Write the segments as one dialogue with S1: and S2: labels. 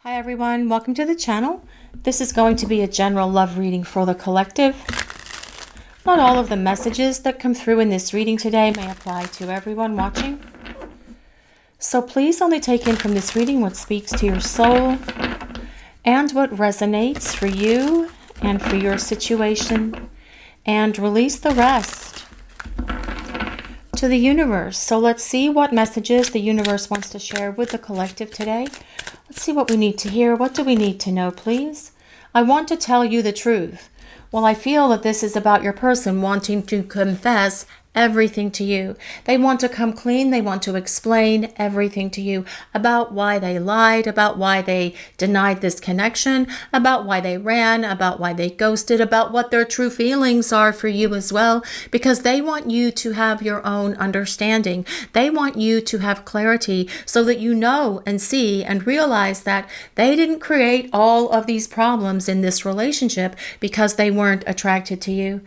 S1: Hi everyone, welcome to the channel. This is going to be a general love reading for the collective. Not all of the messages that come through in this reading today may apply to everyone watching. So please only take in from this reading what speaks to your soul and what resonates for you and for your situation, and release the rest to the universe. So let's see what messages the universe wants to share with the collective today. Let's see what we need to hear. What do we need to know, please? I want to tell you the truth. Well, I feel that this is about your person wanting to confess everything to you. They want to come clean. They want to explain everything to you about why they lied, about why they denied this connection, about why they ran, about why they ghosted, about what their true feelings are for you as well, because they want you to have your own understanding. They want you to have clarity so that you know and see and realize that they didn't create all of these problems in this relationship because they weren't attracted to you.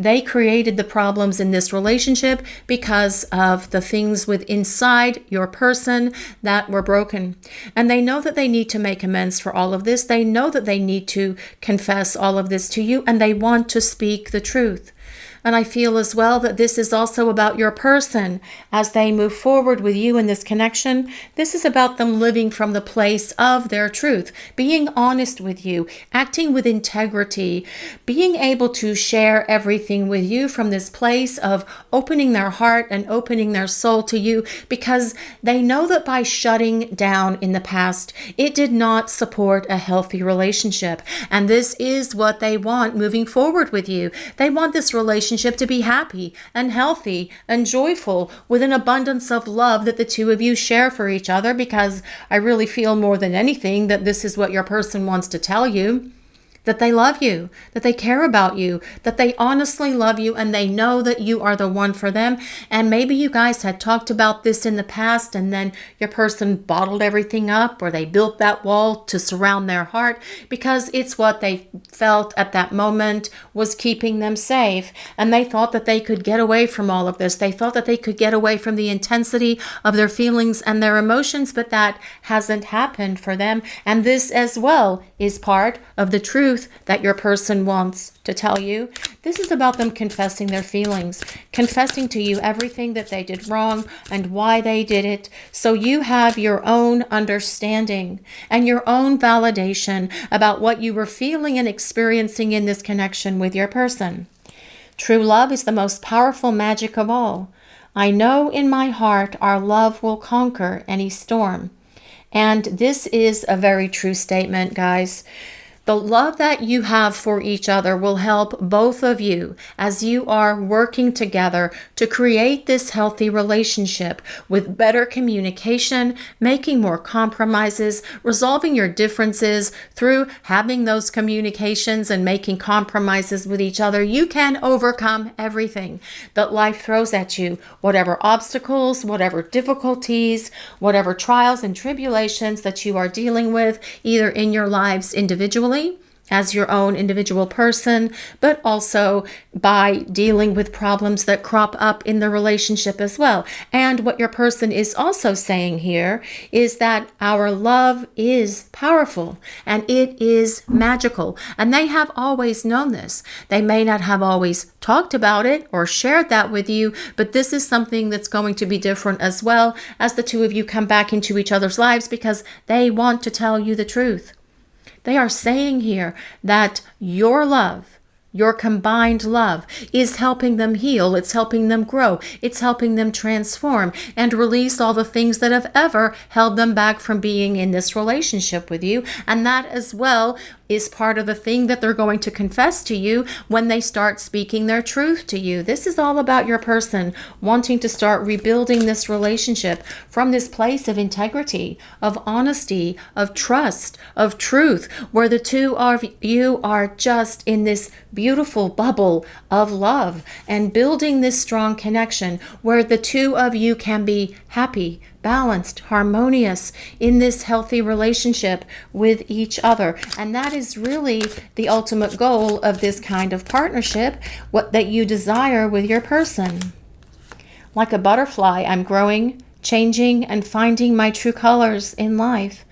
S1: They created the problems in this relationship because of the things within inside your person that were broken. And they know that they need to make amends for all of this. They know that they need to confess all of this to you, and they want to speak the truth. And I feel as well that this is also about your person as they move forward with you in this connection. This is about them living from the place of their truth, being honest with you, acting with integrity, being able to share everything with you from this place of opening their heart and opening their soul to you, because they know that by shutting down in the past, it did not support a healthy relationship. And this is what they want moving forward with you. They want this relationship to be happy and healthy and joyful, with an abundance of love that the two of you share for each other, because I really feel more than anything that this is what your person wants to tell you. That they love you, that they care about you, that they honestly love you, and they know that you are the one for them. And maybe you guys had talked about this in the past, and then your person bottled everything up, or they built that wall to surround their heart because it's what they felt at that moment was keeping them safe. And they thought that they could get away from all of this. They thought that they could get away from the intensity of their feelings and their emotions, but that hasn't happened for them. And this as well is part of the truth that your person wants to tell you. This is about them confessing their feelings, confessing to you everything that they did wrong and why they did it, so you have your own understanding and your own validation about what you were feeling and experiencing in this connection with your person. True love is the most powerful magic of all. I know in my heart our love will conquer any storm. And this is a very true statement, guys. The love that you have for each other will help both of you as you are working together to create this healthy relationship with better communication, making more compromises, resolving your differences through having those communications and making compromises with each other. You can overcome everything that life throws at you, whatever obstacles, whatever difficulties, whatever trials and tribulations that you are dealing with, either in your lives individually, as your own individual person, but also by dealing with problems that crop up in the relationship as well. And what your person is also saying here is that our love is powerful and it is magical. And they have always known this. They may not have always talked about it or shared that with you, but this is something that's going to be different as well as the two of you come back into each other's lives, because they want to tell you the truth. They are saying here that your love, your combined love, is helping them heal. It's helping them grow. It's helping them transform and release all the things that have ever held them back from being in this relationship with you. And that as well is part of the thing that they're going to confess to you when they start speaking their truth to you. This is all about your person wanting to start rebuilding this relationship from this place of integrity, of honesty, of trust, of truth, where the two of you are just in this beautiful bubble of love and building this strong connection where the two of you can be happy, balanced, harmonious in this healthy relationship with each other. And that is really the ultimate goal of this kind of partnership, what that you desire with your person. Like a butterfly, I'm growing, changing, and finding my true colors in life.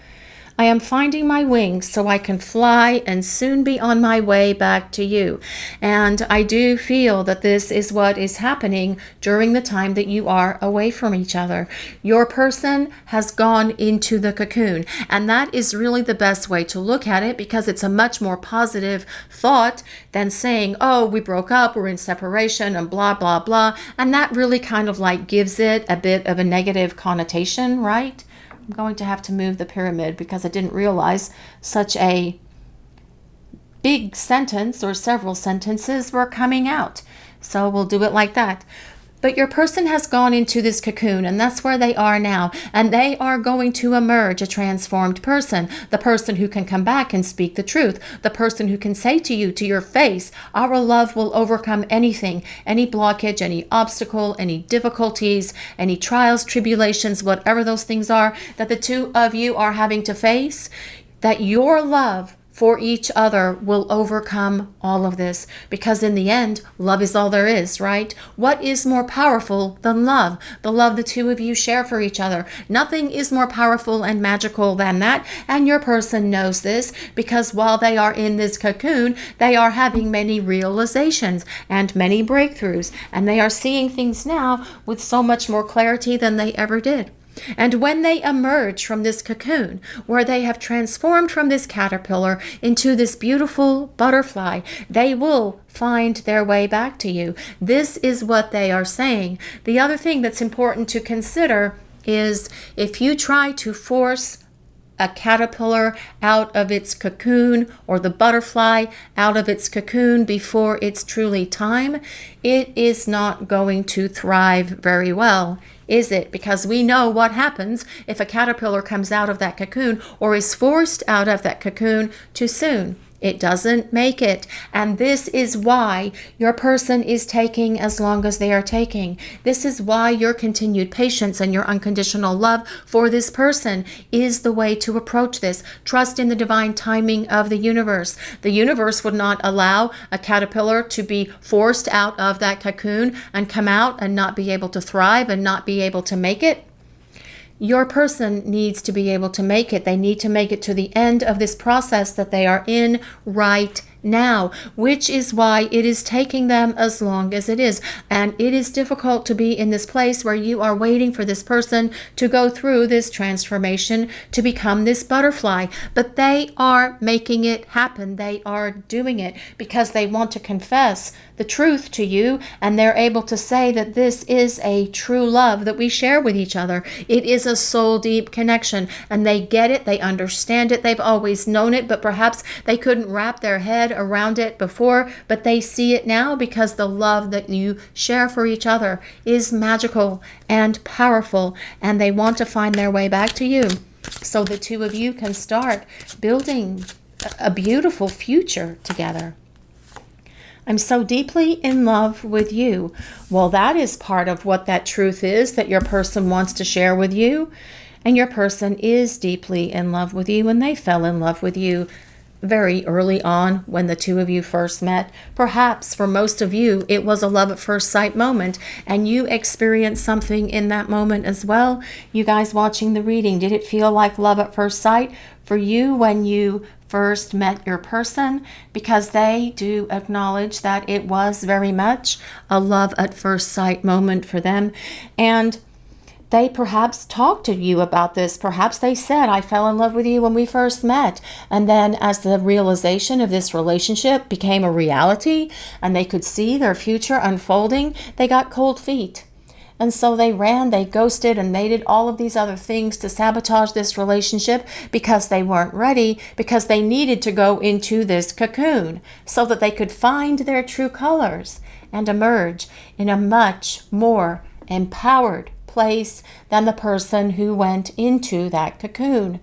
S1: I am finding my wings so I can fly and soon be on my way back to you. And I do feel that this is what is happening during the time that you are away from each other. Your person has gone into the cocoon, and that is really the best way to look at it, because it's a much more positive thought than saying, oh, we broke up, we're in separation, and blah, blah, blah. And that really kind of like gives it a bit of a negative connotation, right? I'm going to have to move the pyramid because I didn't realize such a big sentence or several sentences were coming out. So we'll do it like that. But your person has gone into this cocoon, and that's where they are now. And they are going to emerge a transformed person. The person who can come back and speak the truth. The person who can say to you, to your face, our love will overcome anything, any blockage, any obstacle, any difficulties, any trials, tribulations, whatever those things are that the two of you are having to face, that your love for each other will overcome all of this, because in the end, love is all there is, right? What is more powerful than love? The love the two of you share for each other. Nothing is more powerful and magical than that, and your person knows this, because while they are in this cocoon, they are having many realizations and many breakthroughs, and they are seeing things now with so much more clarity than they ever did. And when they emerge from this cocoon, where they have transformed from this caterpillar into this beautiful butterfly, they will find their way back to you. This is what they are saying. The other thing that's important to consider is if you try to force a caterpillar out of its cocoon, or the butterfly out of its cocoon before it's truly time, it is not going to thrive very well, is it? Because we know what happens if a caterpillar comes out of that cocoon or is forced out of that cocoon too soon. It doesn't make it. And this is why your person is taking as long as they are taking. This is why your continued patience and your unconditional love for this person is the way to approach this. Trust in the divine timing of the universe. The universe would not allow a caterpillar to be forced out of that cocoon and come out and not be able to thrive and not be able to make it. Your person needs to be able to make it. They need to make it to the end of this process that they are in right now, which is why it is taking them as long as it is. And it is difficult to be in this place where you are waiting for this person to go through this transformation to become this butterfly. But they are making it happen. They are doing it because they want to confess the truth to you, and they're able to say that this is a true love that we share with each other. It is a soul deep connection, and they get it, they understand it, they've always known it, but perhaps they couldn't wrap their head around it before, but they see it now because the love that you share for each other is magical and powerful, and they want to find their way back to you so the two of you can start building a beautiful future together. I'm so deeply in love with you. Well, that is part of what that truth is that your person wants to share with you. And your person is deeply in love with you, and they fell in love with you very early on when the two of you first met. Perhaps for most of you, it was a love at first sight moment, and you experienced something in that moment as well. You guys watching the reading, did it feel like love at first sight for you when you first met your person? Because they do acknowledge that it was very much a love at first sight moment for them. And they perhaps talked to you about this. Perhaps they said, I fell in love with you when we first met. And then as the realization of this relationship became a reality and they could see their future unfolding, they got cold feet. And so they ran, they ghosted, and they did all of these other things to sabotage this relationship because they weren't ready, because they needed to go into this cocoon so that they could find their true colors and emerge in a much more empowered place than the person who went into that cocoon.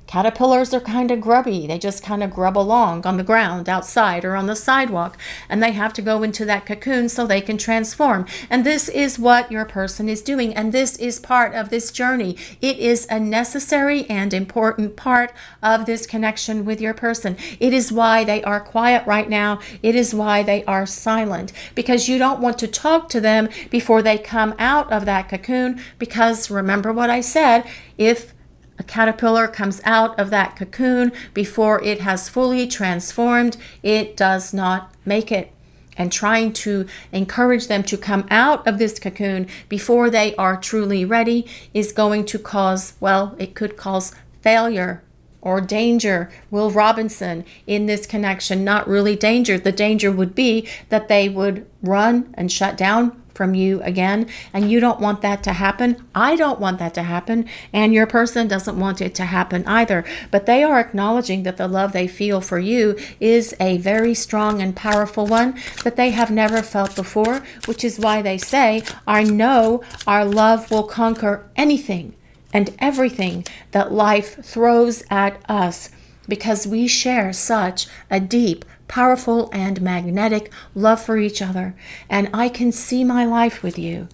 S1: Caterpillars are kind of grubby. They just kind of grub along on the ground outside or on the sidewalk, and they have to go into that cocoon so they can transform. And this is what your person is doing, and this is part of this journey. It is a necessary and important part of this connection with your person. It is why they are quiet right now. It is why they are silent, because you don't want to talk to them before they come out of that cocoon, because remember what I said, if a caterpillar comes out of that cocoon before it has fully transformed, it does not make it. And trying to encourage them to come out of this cocoon before they are truly ready is going to cause, well, it could cause failure or danger. Will Robinson in this connection, not really danger. The danger would be that they would run and shut down from you again, and you don't want that to happen. I don't want that to happen, and your person doesn't want it to happen either. But they are acknowledging that the love they feel for you is a very strong and powerful one that they have never felt before, which is why they say, I know our love will conquer anything and everything that life throws at us, because we share such a deep, powerful, and magnetic love for each other. And I can see my life with you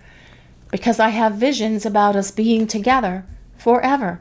S1: because I have visions about us being together forever.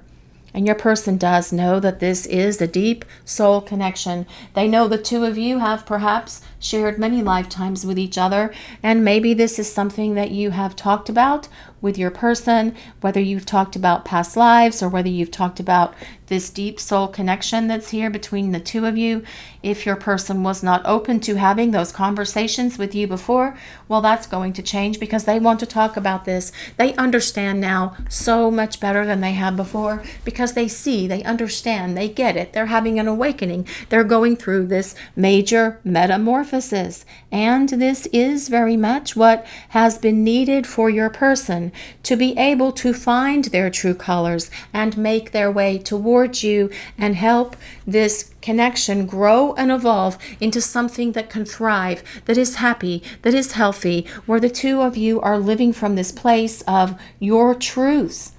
S1: And your person does know that this is a deep soul connection. They know the two of you have perhaps shared many lifetimes with each other, and maybe this is something that you have talked about with your person, whether you've talked about past lives or whether you've talked about this deep soul connection that's here between the two of you. If your person was not open to having those conversations with you before, well, that's going to change because they want to talk about this. They understand now so much better than they have before because they see, they understand, they get it. They're having an awakening. They're going through this major metamorphosis. And this is very much what has been needed for your person to be able to find their true colors and make their way towards you and help this connection grow and evolve into something that can thrive, that is happy, that is healthy, where the two of you are living from this place of your truths.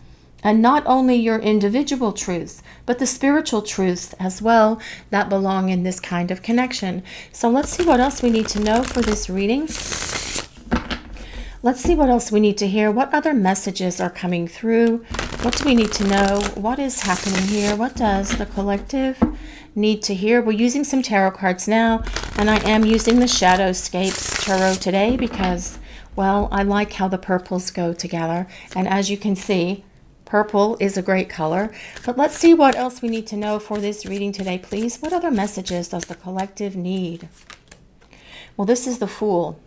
S1: And not only your individual truths, but the spiritual truths as well that belong in this kind of connection. So let's see what else we need to know for this reading. Let's see what else we need to hear. What other messages are coming through? What do we need to know? What is happening here? What does the collective need to hear? We're using some tarot cards now, and I am using the Shadowscapes Tarot today because, well, I like how the purples go together. And as you can see, purple is a great color. But let's see what else we need to know for this reading today, please. What other messages does the collective need? Well, this is the Fool.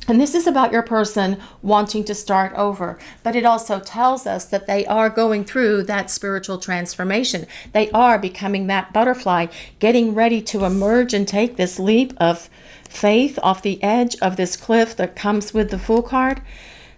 S1: And this is about your person wanting to start over. But it also tells us that they are going through that spiritual transformation. They are becoming that butterfly, getting ready to emerge and take this leap of faith off the edge of this cliff that comes with the Fool card.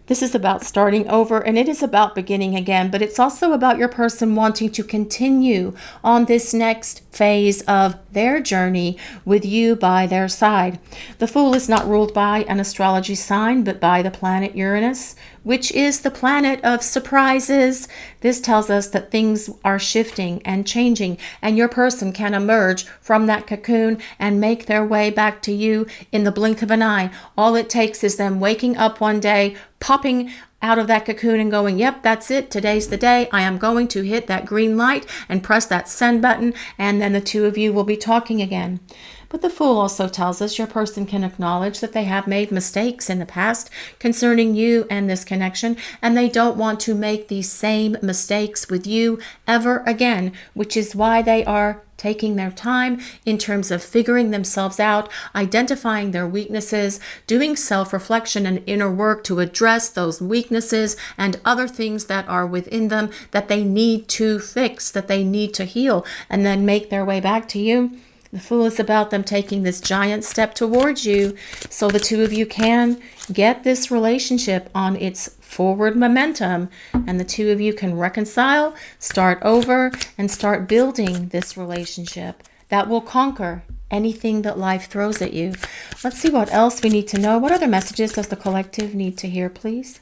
S1: This is about starting over, and it is about beginning again, but it's also about your person wanting to continue on this next phase of their journey with you by their side. The Fool is not ruled by an astrology sign, but by the planet Uranus, which is the planet of surprises. This tells us that things are shifting and changing, and your person can emerge from that cocoon and make their way back to you in the blink of an eye. All it takes is them waking up one day, popping out of that cocoon and going, yep, that's it. Today's the day. I am going to hit that green light and press that send button, and then the two of you will be talking again. But the Fool also tells us your person can acknowledge that they have made mistakes in the past concerning you and this connection, and they don't want to make these same mistakes with you ever again, which is why they are taking their time in terms of figuring themselves out, identifying their weaknesses, doing self-reflection and inner work to address those weaknesses and other things that are within them that they need to fix, that they need to heal, and then make their way back to you. The Fool is about them taking this giant step towards you so the two of you can get this relationship on its forward momentum, and the two of you can reconcile, start over, and start building this relationship that will conquer anything that life throws at you. Let's see what else we need to know. What other messages does the collective need to hear, please?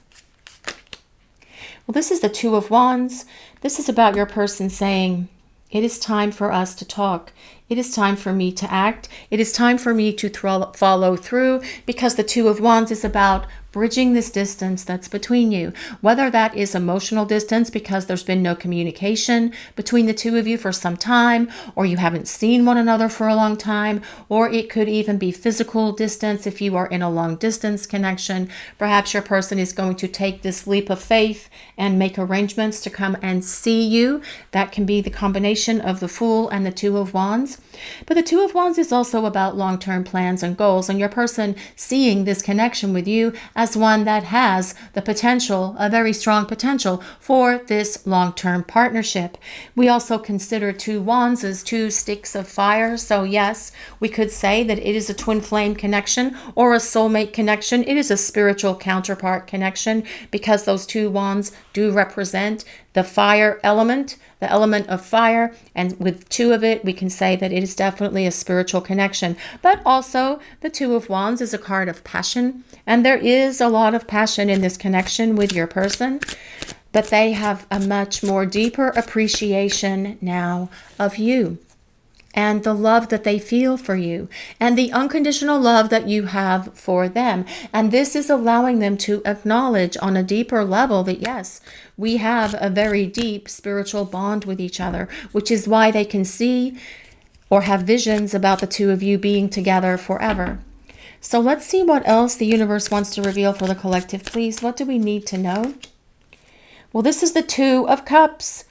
S1: Well, this is the Two of Wands. This is about your person saying, it is time for us to talk. It is time for me to act. It is time for me to follow through, because the Two of Wands is about bridging this distance that's between you, whether that is emotional distance because there's been no communication between the two of you for some time, or you haven't seen one another for a long time, or it could even be physical distance if you are in a long distance connection. Perhaps your person is going to take this leap of faith and make arrangements to come and see you. That can be the combination of the Fool and the Two of Wands. But the Two of Wands is also about long-term plans and goals, and your person seeing this connection with you as one that has the potential, a very strong potential for this long-term partnership. We also consider Two Wands as two sticks of fire. So yes, we could say that it is a twin flame connection or a soulmate connection. It is a spiritual counterpart connection, because those two wands do represent the fire element, the element of fire, and with two of it, we can say that it is definitely a spiritual connection. But also, the Two of Wands is a card of passion, and there is a lot of passion in this connection with your person, but they have a much more deeper appreciation now of you, and the love that they feel for you, and the unconditional love that you have for them. And this is allowing them to acknowledge on a deeper level that yes, we have a very deep spiritual bond with each other, which is why they can see or have visions about the two of you being together forever. So let's see what else the universe wants to reveal for the collective, please. What do we need to know? Well, this is the Two of Cups.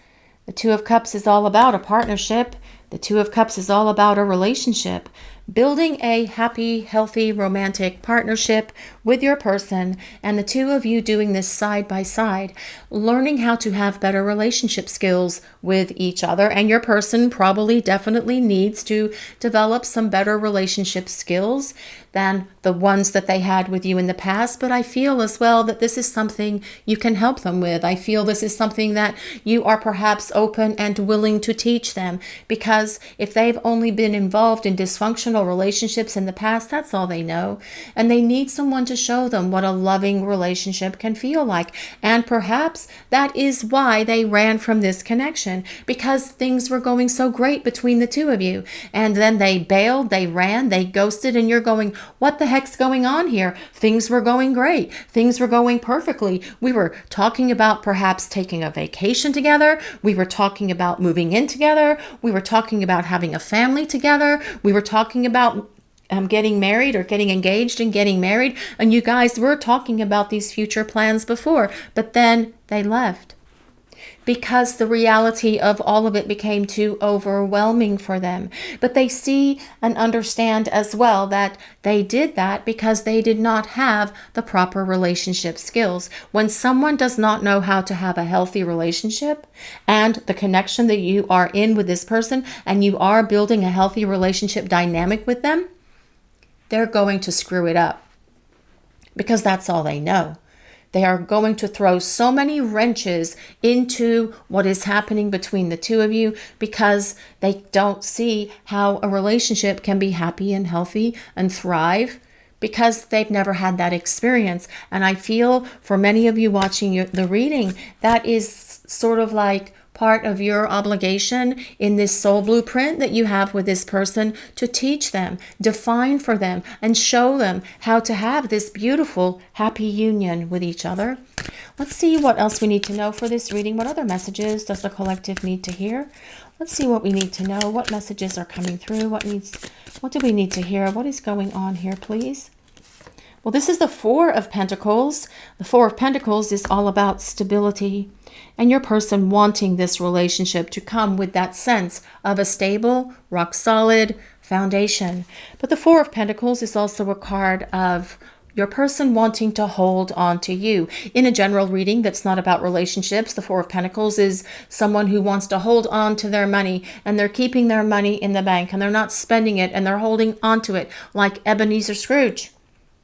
S1: The Two of Cups is all about a partnership. The Two of Cups is all about a relationship, building a happy, healthy, romantic partnership with your person, and the two of you doing this side by side, learning how to have better relationship skills with each other. And your person probably definitely needs to develop some better relationship skills than the ones that they had with you in the past. But I feel as well that this is something you can help them with. I feel this is something that you are perhaps open and willing to teach them, because if they've only been involved in dysfunctional relationships in the past, that's all they know. And they need someone to show them what a loving relationship can feel like. And perhaps that is why they ran from this connection, because things were going so great between the two of you. And then they bailed, they ran, they ghosted, and you're going, what the heck's going on here? Things were going great. Things were going perfectly. We were talking about perhaps taking a vacation together. We were talking about moving in together. We were talking about having a family together. We were talking about getting married or getting engaged and getting married. And you guys were talking about these future plans before, but then they left, because the reality of all of it became too overwhelming for them. But they see and understand as well that they did that because they did not have the proper relationship skills. When someone does not know how to have a healthy relationship, and the connection that you are in with this person, and you are building a healthy relationship dynamic with them, they're going to screw it up, because that's all they know. They are going to throw so many wrenches into what is happening between the two of you, because they don't see how a relationship can be happy and healthy and thrive, because they've never had that experience. And I feel for many of you watching the reading, that is sort of like part of your obligation in this soul blueprint that you have with this person, to teach them, define for them, and show them how to have this beautiful, happy union with each other. Let's see what else we need to know for this reading. What other messages does the collective need to hear? Let's see what we need to know. What messages are coming through? What do we need to hear? What is going on here, please? Well, this is the Four of Pentacles. The Four of Pentacles is all about stability, and your person wanting this relationship to come with that sense of a stable, rock-solid foundation. But the Four of Pentacles is also a card of your person wanting to hold on to you. In a general reading that's not about relationships, the Four of Pentacles is someone who wants to hold on to their money, and they're keeping their money in the bank, and they're not spending it, and they're holding on to it, like Ebenezer Scrooge.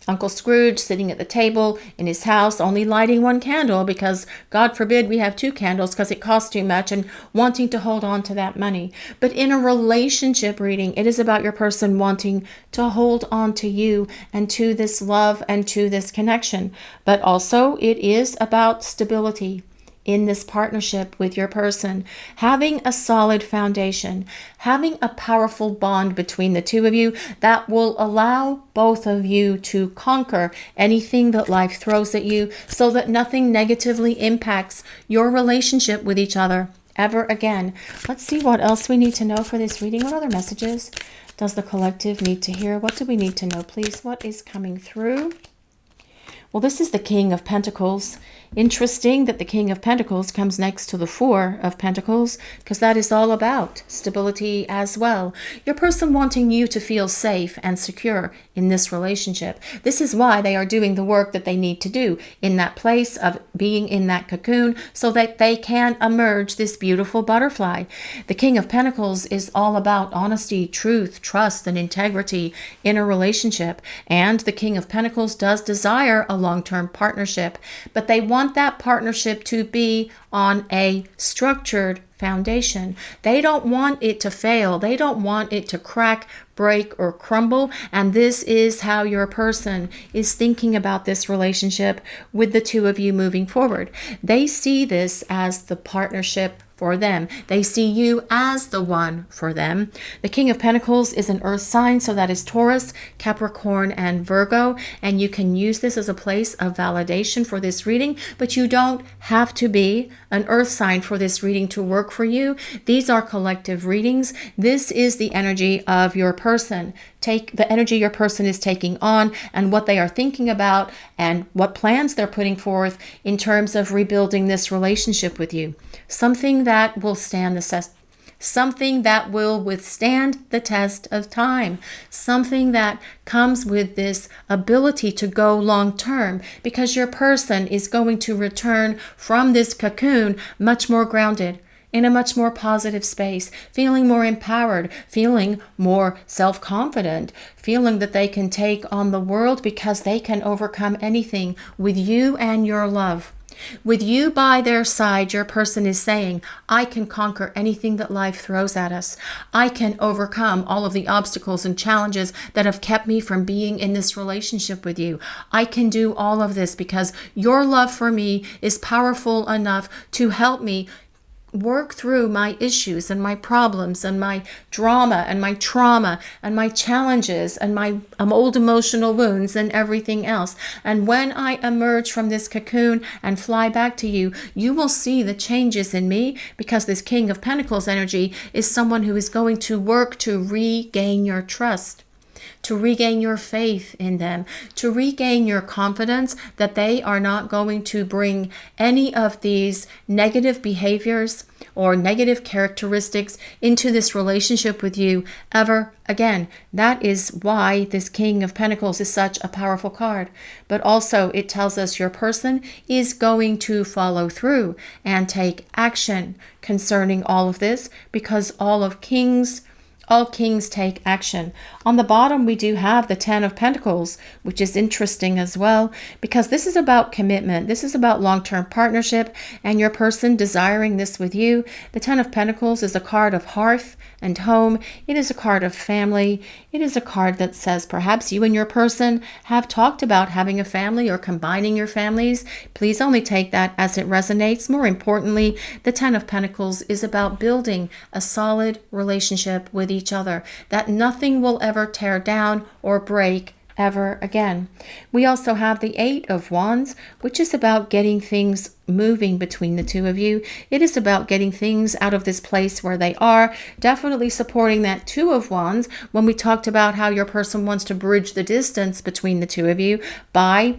S1: Uncle Scrooge sitting at the table in his house, only lighting one candle because, God forbid, we have two candles because it costs too much, and wanting to hold on to that money. But in a relationship reading, it is about your person wanting to hold on to you and to this love and to this connection. But also it is about stability. in this partnership with your person, having a solid foundation, having a powerful bond between the two of you that will allow both of you to conquer anything that life throws at you so that nothing negatively impacts your relationship with each other ever again. Let's see what else we need to know for this reading. What other messages does the collective need to hear? What do we need to know, please? What is coming through? Well, this is the King of Pentacles. Interesting that the King of Pentacles comes next to the Four of Pentacles, because that is all about stability as well. Your person wanting you to feel safe and secure in this relationship. This is why they are doing the work that they need to do in that place of being in that cocoon so that they can emerge this beautiful butterfly. The King of Pentacles is all about honesty, truth, trust, and integrity in a relationship. And the King of Pentacles does desire a long-term partnership, but they want that partnership to be on a structured foundation. They don't want it to fail. They don't want it to crack, break, or crumble. And this is how your person is thinking about this relationship with the two of you moving forward. They see this as the partnership for them. They see you as the one for them. The King of Pentacles is an earth sign, so that is Taurus, Capricorn, and Virgo. And you can use this as a place of validation for this reading, but you don't have to be an earth sign for this reading to work for you. These are collective readings. This is the energy of your person. Take the energy your person is taking on and what they are thinking about and what plans they're putting forth in terms of rebuilding this relationship with you. Something that will stand the test. Something that will withstand the test of time. Something that comes with this ability to go long term, because your person is going to return from this cocoon much more grounded, in a much more positive space, feeling more empowered, feeling more self-confident, feeling that they can take on the world because they can overcome anything with you and your love. With you by their side, your person is saying, I can conquer anything that life throws at us. I can overcome all of the obstacles and challenges that have kept me from being in this relationship with you. I can do all of this because your love for me is powerful enough to help me work through my issues and my problems and my drama and my trauma and my challenges and my old emotional wounds and everything else. And when I emerge from this cocoon and fly back to you, you will see the changes in me, because this King of Pentacles energy is someone who is going to work to regain your trust, to regain your faith in them, to regain your confidence that they are not going to bring any of these negative behaviors or negative characteristics into this relationship with you ever again. That is why this King of Pentacles is such a powerful card. But also it tells us your person is going to follow through and take action concerning all of this, because all kings take action. On the bottom, we do have the Ten of Pentacles, which is interesting as well, because this is about commitment. This is about long-term partnership and your person desiring this with you. The Ten of Pentacles is a card of hearth and home. It is a card of family. It is a card that says perhaps you and your person have talked about having a family or combining your families. Please only take that as it resonates. More importantly, the Ten of Pentacles is about building a solid relationship with each other that nothing will ever tear down or break ever again. We also have the Eight of Wands, which is about getting things moving between the two of you. It is about getting things out of this place where they are. Definitely supporting that Two of Wands when we talked about how your person wants to bridge the distance between the two of you by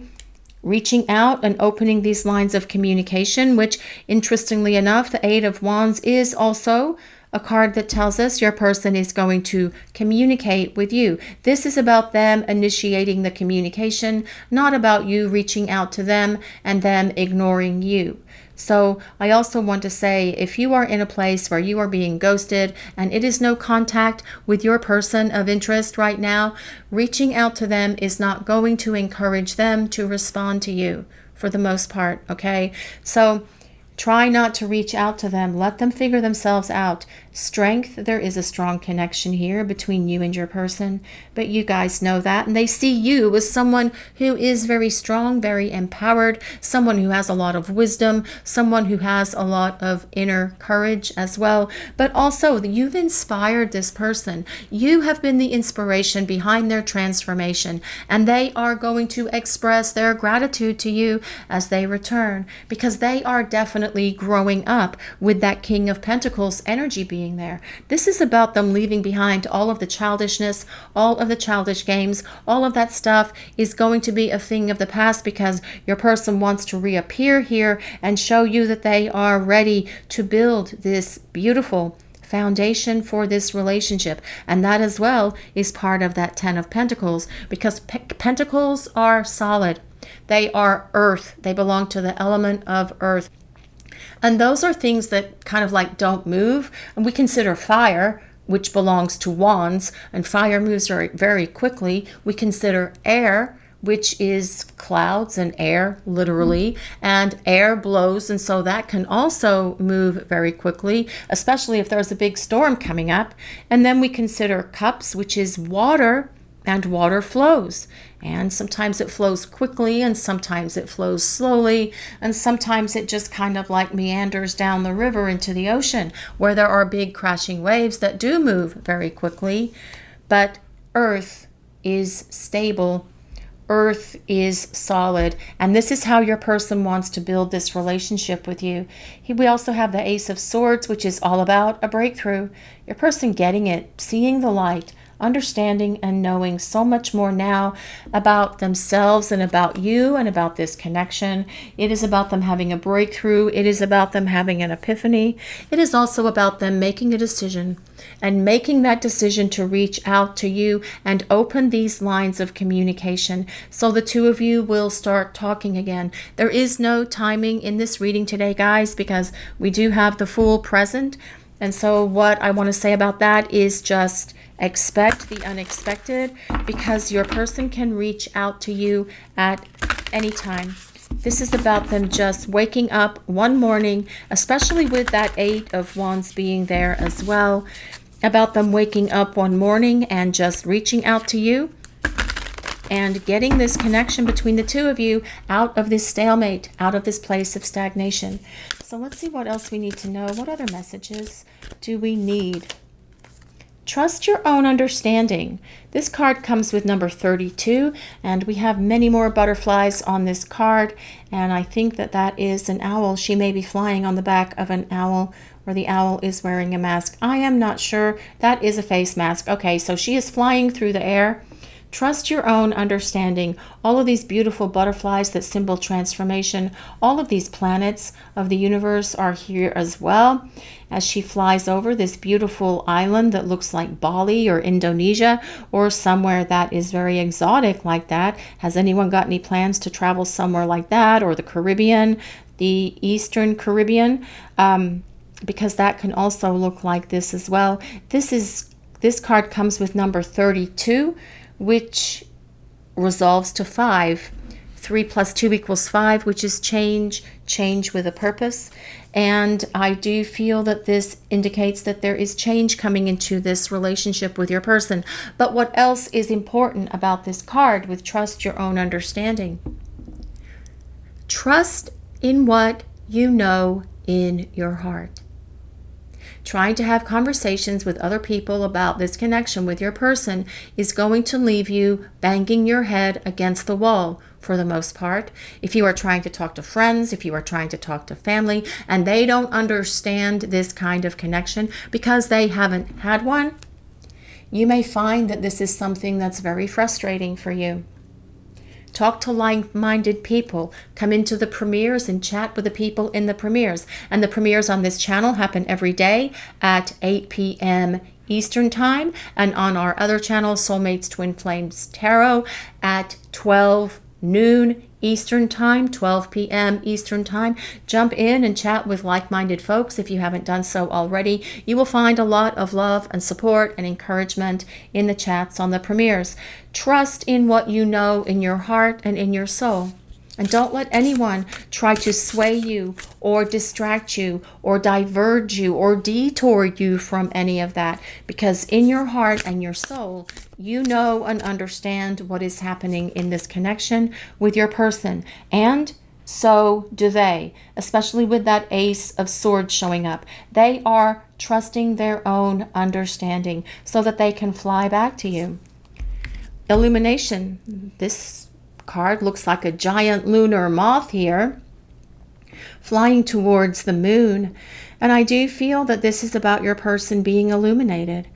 S1: reaching out and opening these lines of communication, which interestingly enough, the Eight of Wands is also a card that tells us your person is going to communicate with you. This is about them initiating the communication, not about you reaching out to them and them ignoring you. So I also want to say, if you are in a place where you are being ghosted and it is no contact with your person of interest right now, reaching out to them is not going to encourage them to respond to you for the most part, okay? So try not to reach out to them. Let them figure themselves out. strength. There is a strong connection here between you and your person, but you guys know that, and they see you as someone who is very strong, very empowered, someone who has a lot of wisdom, someone who has a lot of inner courage as well. But also, you've inspired this person. You have been the inspiration behind their transformation, and they are going to express their gratitude to you as they return, because they are definitely growing up with that King of Pentacles energy being there. This is about them leaving behind all of the childishness, all of the childish games. All of that stuff is going to be a thing of the past, because your person wants to reappear here and show you that they are ready to build this beautiful foundation for this relationship. And that as well is part of that 10 of Pentacles, because pentacles are solid. They are earth. They belong to the element of earth. And those are things that kind of like don't move. And we consider fire, which belongs to wands, and fire moves very, very quickly. We consider air, which is clouds and air, literally, and air blows, and so that can also move very quickly, especially if there's a big storm coming up. And then we consider cups, which is water, and water flows. And sometimes it flows quickly, and sometimes it flows slowly, and sometimes it just kind of like meanders down the river into the ocean, where there are big crashing waves that do move very quickly. But earth is stable. Earth is solid, and this is how your person wants to build this relationship with you. We also have the Ace of Swords, which is all about a breakthrough. Your person getting it, seeing the light, understanding and knowing so much more now about themselves and about you and about this connection. It is about them having a breakthrough. It is about them having an epiphany. It is also about them making a decision, and making that decision to reach out to you and open these lines of communication, so the two of you will start talking again. There is no timing in this reading today, guys, because we do have the Fool present. And so what I want to say about that is just expect the unexpected, because your person can reach out to you at any time. This is about them just waking up one morning, especially with that Eight of Wands being there as well, about them waking up one morning and just reaching out to you and getting this connection between the two of you out of this stalemate, out of this place of stagnation. So let's see what else we need to know. What other messages do we need? Trust your own understanding. This card comes with number 32, and we have many more butterflies on this card, and I think that that is an owl. She may be flying on the back of an owl, or the owl is wearing a mask. I am not sure. That is a face mask. Okay, so she is flying through the air. Trust your own understanding. All of these beautiful butterflies that symbol transformation, all of these planets of the universe are here as well, as she flies over this beautiful island that looks like Bali or Indonesia, or somewhere that is very exotic like that. Has anyone got any plans to travel somewhere like that, or the Caribbean, the Eastern Caribbean? Because that can also look like this as well. This card comes with number 32, which resolves to 5. 3 plus 2 equals 5, which is change with a purpose. And I do feel that this indicates that there is change coming into this relationship with your person. But what else is important about this card with trust your own understanding? Trust in what you know in your heart. Trying to have conversations with other people about this connection with your person is going to leave you banging your head against the wall for the most part. If you are trying to talk to friends, if you are trying to talk to family, and they don't understand this kind of connection because they haven't had one, you may find that this is something that's very frustrating for you. Talk to like-minded people. Come into the premieres and chat with the people in the premieres. And the premieres on this channel happen every day at 8 p.m. Eastern Time. And on our other channel, Soulmates Twin Flames Tarot, at 12 noon Eastern Time, 12 p.m. Eastern Time. Jump in and chat with like-minded folks if you haven't done so already. You will find a lot of love and support and encouragement in the chats on the premieres. Trust in what you know in your heart and in your soul. And don't let anyone try to sway you or distract you or diverge you or detour you from any of that. Because in your heart and your soul, you know and understand what is happening in this connection with your person. And so do they, especially with that Ace of Swords showing up. They are trusting their own understanding so that they can fly back to you. Illumination. This card looks like a giant lunar moth here flying towards the moon. And I do feel that this is about your person being illuminated.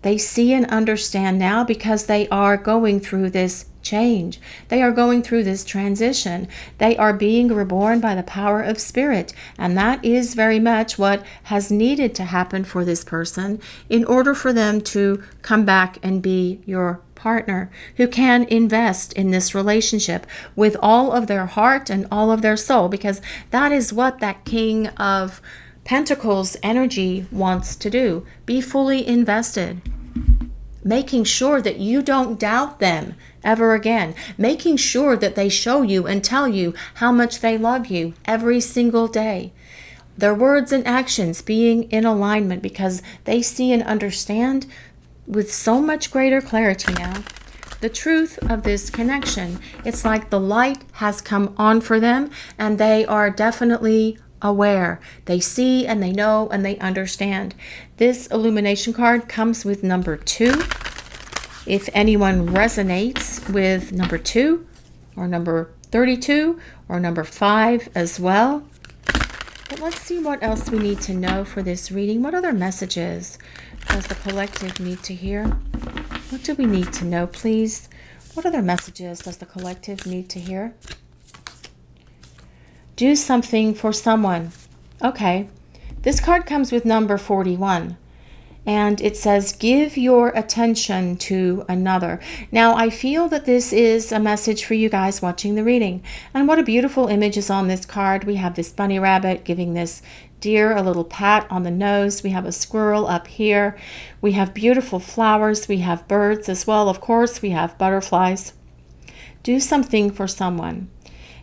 S1: They see and understand now because they are going through this change. They are going through this transition. They are being reborn by the power of spirit. And that is very much what has needed to happen for this person in order for them to come back and be your partner who can invest in this relationship with all of their heart and all of their soul, because that is what that King of Pentacles energy wants to do. Be fully invested, making sure that you don't doubt them ever again, making sure that they show you and tell you how much they love you every single day. Their words and actions being in alignment because they see and understand with so much greater clarity now the truth of this connection. It's like the light has come on for them and they are definitely aware. They see and they know and they understand. This illumination card comes with number 2. If anyone resonates with number 2 or number 32 or number 5 as well. But let's see what else we need to know for this reading. What other messages does the collective need to hear? What do we need to know, please? What other messages does the collective need to hear? Do something for someone. Okay. This card comes with number 41. And it says, give your attention to another. Now, I feel that this is a message for you guys watching the reading. And what a beautiful image is on this card. We have this bunny rabbit giving this deer a little pat on the nose. We have a squirrel up here. We have beautiful flowers. We have birds as well. Of course, we have butterflies. Do something for someone.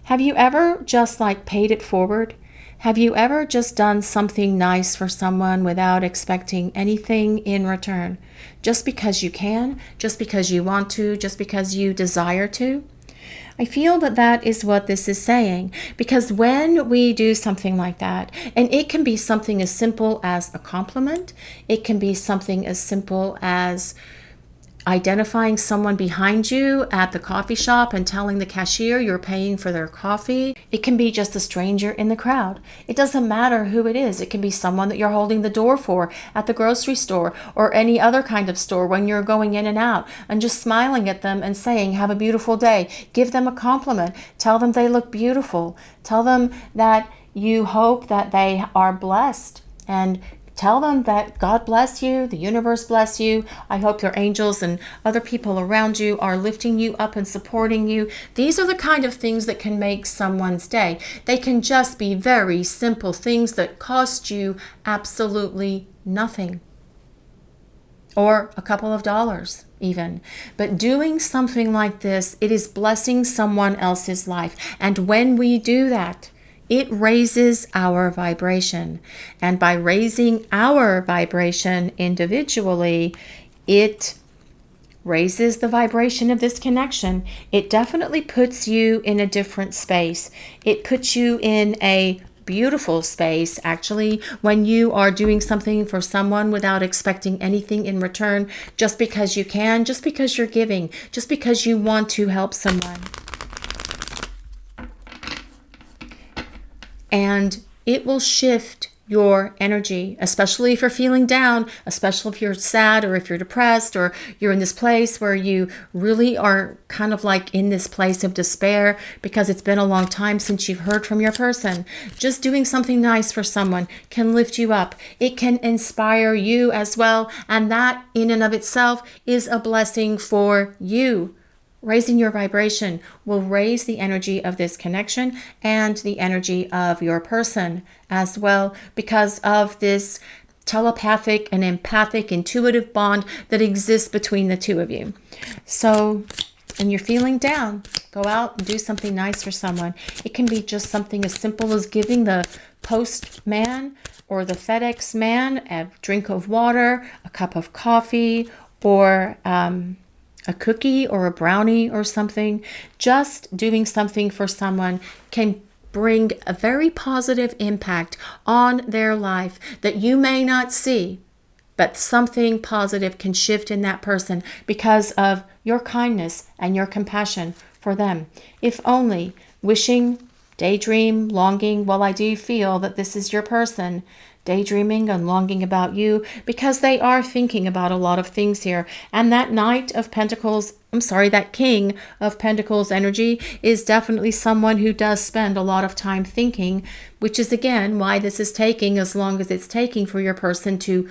S1: Have you ever just like paid it forward? Have you ever just done something nice for someone without expecting anything in return? Just because you can, just because you want to, just because you desire to? I feel that that is what this is saying, because when we do something like that, and it can be something as simple as a compliment, it can be something as simple as identifying someone behind you at the coffee shop and telling the cashier you're paying for their coffee. It can be just a stranger in the crowd. It doesn't matter who it is. It can be someone that you're holding the door for at the grocery store or any other kind of store when you're going in and out, and just smiling at them and saying, have a beautiful day. Give them a compliment. Tell them they look beautiful. Tell them that you hope that they are blessed, and tell them that God bless you, the universe bless you. I hope your angels and other people around you are lifting you up and supporting you. These are the kind of things that can make someone's day. They can just be very simple things that cost you absolutely nothing, or a couple of dollars even. But doing something like this, it is blessing someone else's life. And when we do that, it raises our vibration. And by raising our vibration individually, it raises the vibration of this connection. It definitely puts you in a different space. It puts you in a beautiful space, actually, when you are doing something for someone without expecting anything in return, just because you can, just because you're giving, just because you want to help someone. And it will shift your energy, especially if you're feeling down, especially if you're sad or if you're depressed or you're in this place where you really are kind of like in this place of despair because it's been a long time since you've heard from your person. Just doing something nice for someone can lift you up. It can inspire you as well. And that in and of itself is a blessing for you. Raising your vibration will raise the energy of this connection and the energy of your person as well, because of this telepathic and empathic, intuitive bond that exists between the two of you. So, and you're feeling down, Go out and do something nice for someone. It can be just something as simple as giving the postman or the FedEx man a drink of water, a cup of coffee, or a cookie or a brownie or something. Just doing something for someone can bring a very positive impact on their life that you may not see, but something positive can shift in that person because of your kindness and your compassion for them. If only wishing, daydream, longing, well, I do feel that this is your person daydreaming and longing about you because they are thinking about a lot of things here. And that Knight of Pentacles, that King of Pentacles energy is definitely someone who does spend a lot of time thinking, which is again why this is taking as long as it's taking for your person to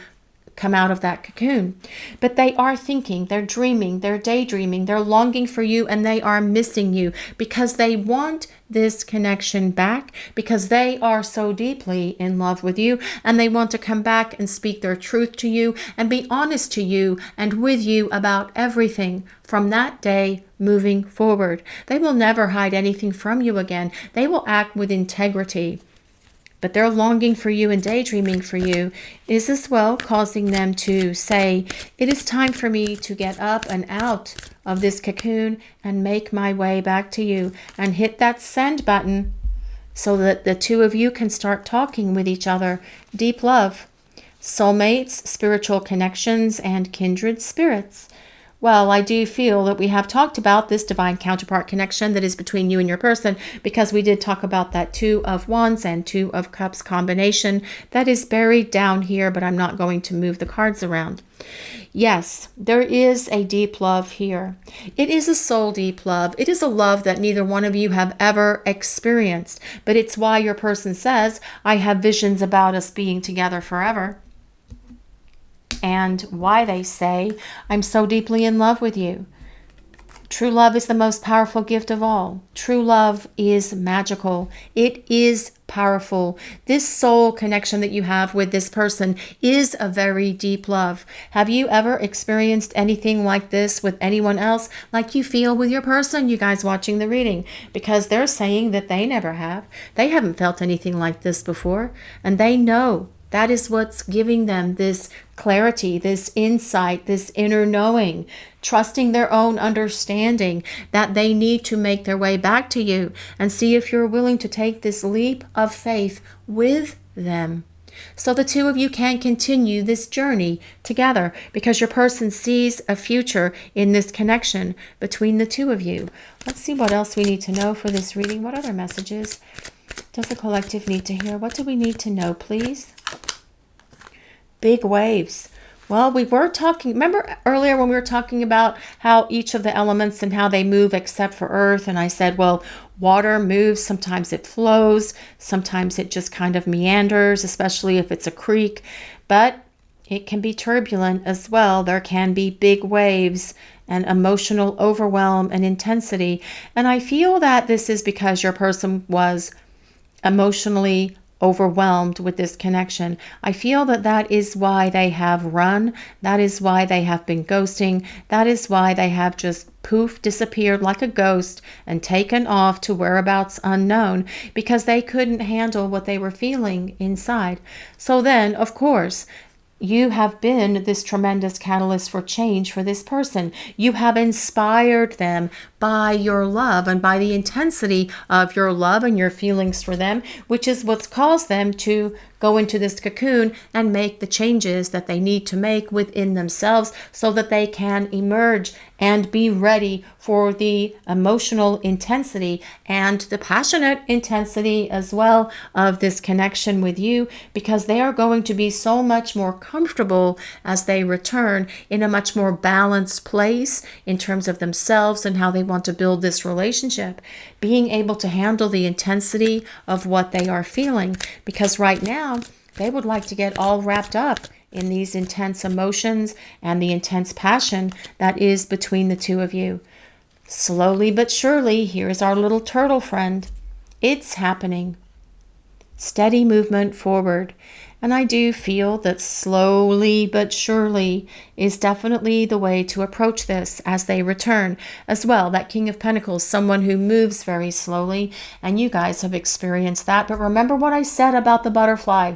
S1: come out of that cocoon. But they are thinking, they're dreaming, they're daydreaming, they're longing for you, and they are missing you because they want this connection back, because they are so deeply in love with you, and they want to come back and speak their truth to you and be honest to you and with you about everything from that day moving forward. They will never hide anything from you again. They will act with integrity. But their longing for you and daydreaming for you is as well causing them to say, it is time for me to get up and out of this cocoon and make my way back to you, and hit that send button so that the two of you can start talking with each other. Deep love, soulmates, spiritual connections, and kindred spirits. Well, I do feel that we have talked about this divine counterpart connection that is between you and your person, because we did talk about that Two of Wands and Two of Cups combination that is buried down here, but I'm not going to move the cards around. Yes, there is a deep love here. It is a soul deep love. It is a love that neither one of you have ever experienced, but it's why your person says, I have visions about us being together forever. And why they say, I'm so deeply in love with you. True love is the most powerful gift of all. True love is magical. It is powerful. This soul connection that you have with this person is a very deep love. Have you ever experienced anything like this with anyone else, like you feel with your person, you guys watching the reading? Because they're saying that they never have. They haven't felt anything like this before, and they know that is what's giving them this clarity, this insight, this inner knowing, trusting their own understanding that they need to make their way back to you and see if you're willing to take this leap of faith with them. So the two of you can continue this journey together, because your person sees a future in this connection between the two of you. Let's see what else we need to know for this reading. What other messages does the collective need to hear? What do we need to know, please? Big waves. Well, we were talking, remember earlier when we were talking about how each of the elements and how they move except for earth, and I said, well, water moves, sometimes it flows, sometimes it just kind of meanders, especially if it's a creek, but it can be turbulent as well. There can be big waves and emotional overwhelm and intensity, and I feel that this is because your person was emotionally overwhelmed with this connection. I feel that that is why they have run. That is why they have been ghosting. That is why they have just poof, disappeared like a ghost and taken off to whereabouts unknown, because they couldn't handle what they were feeling inside. So then, of course, you have been this tremendous catalyst for change for this person. You have inspired them by your love and by the intensity of your love and your feelings for them, which is what's caused them to go into this cocoon and make the changes that they need to make within themselves so that they can emerge and be ready for the emotional intensity and the passionate intensity as well of this connection with you, because they are going to be so much more comfortable as they return in a much more balanced place in terms of themselves and how they want to build this relationship, being able to handle the intensity of what they are feeling, because right now they would like to get all wrapped up in these intense emotions and the intense passion that is between the two of you. Slowly but surely, here's our little turtle friend. It's happening. Steady movement forward. And I do feel that slowly but surely is definitely the way to approach this as they return. As well, that King of Pentacles, someone who moves very slowly, and you guys have experienced that. But remember what I said about the butterfly.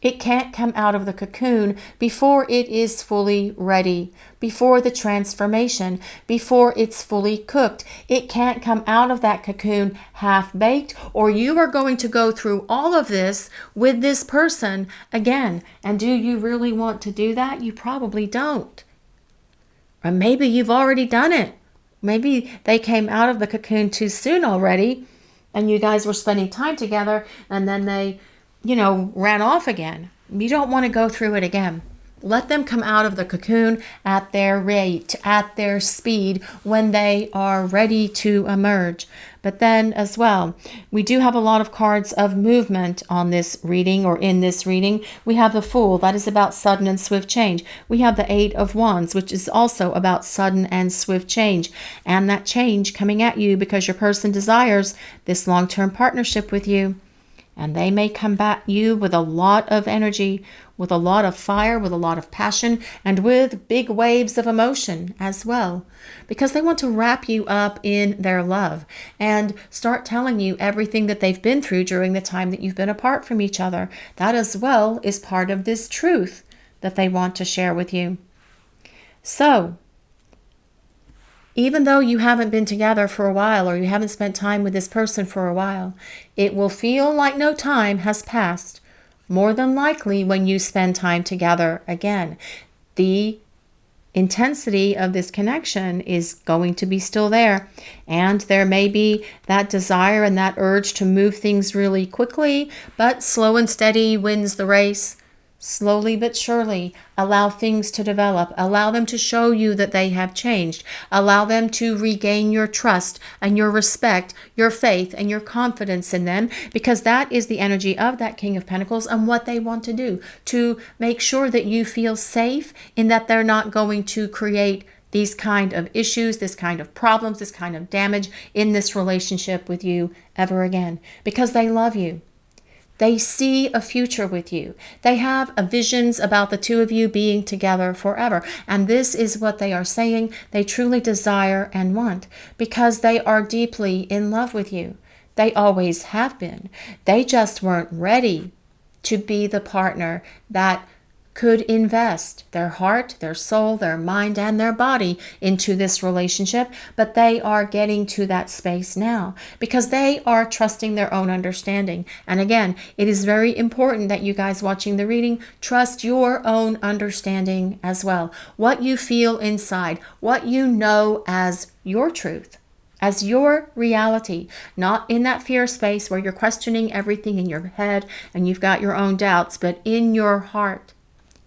S1: It can't come out of the cocoon before it is fully ready, before the transformation, before it's fully cooked. It can't come out of that cocoon half-baked, or you are going to go through all of this with this person again. And do you really want to do that? You probably don't. Or maybe you've already done it. Maybe they came out of the cocoon too soon already, and you guys were spending time together, and then they ran off again. You don't want to go through it again. Let them come out of the cocoon at their rate, at their speed, when they are ready to emerge. But then as well, we do have a lot of cards of movement on this reading, or in this reading. We have the Fool, that is about sudden and swift change. We have the Eight of Wands, which is also about sudden and swift change. And that change coming at you because your person desires this long-term partnership with you. And they may come back you with a lot of energy, with a lot of fire, with a lot of passion, and with big waves of emotion as well. Because they want to wrap you up in their love and start telling you everything that they've been through during the time that you've been apart from each other. That as well is part of this truth that they want to share with you. So, even though you haven't been together for a while, or you haven't spent time with this person for a while, it will feel like no time has passed. More than likely when you spend time together again. The intensity of this connection is going to be still there. And there may be that desire and that urge to move things really quickly, but slow and steady wins the race. Slowly but surely, allow things to develop. Allow them to show you that they have changed. Allow them to regain your trust and your respect, your faith and your confidence in them, because that is the energy of that King of Pentacles and what they want to do, to make sure that you feel safe in that they're not going to create these kind of issues, this kind of problems, this kind of damage in this relationship with you ever again, because they love you. They see a future with you. They have visions about the two of you being together forever. And this is what they are saying they truly desire and want, because they are deeply in love with you. They always have been. They just weren't ready to be the partner that could invest their heart, their soul, their mind, and their body into this relationship, but they are getting to that space now because they are trusting their own understanding. And again, it is very important that you guys watching the reading trust your own understanding as well. What you feel inside, what you know as your truth, as your reality, not in that fear space where you're questioning everything in your head and you've got your own doubts, but in your heart.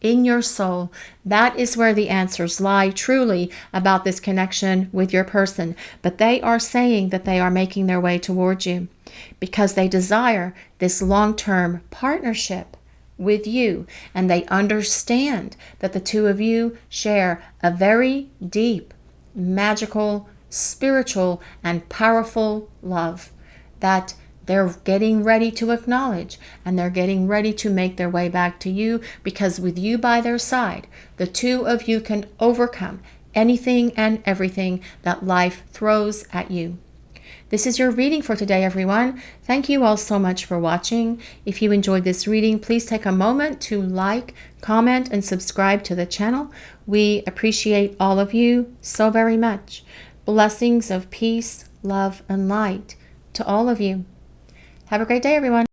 S1: In your soul, that is where the answers lie truly about this connection with your person. But they are saying that they are making their way towards you because they desire this long-term partnership with you. And they understand that the two of you share a very deep, magical, spiritual, and powerful love that they're getting ready to acknowledge, and they're getting ready to make their way back to you, because with you by their side, the two of you can overcome anything and everything that life throws at you. This is your reading for today, everyone. Thank you all so much for watching. If you enjoyed this reading, please take a moment to like, comment, and subscribe to the channel. We appreciate all of you so very much. Blessings of peace, love, and light to all of you. Have a great day, everyone.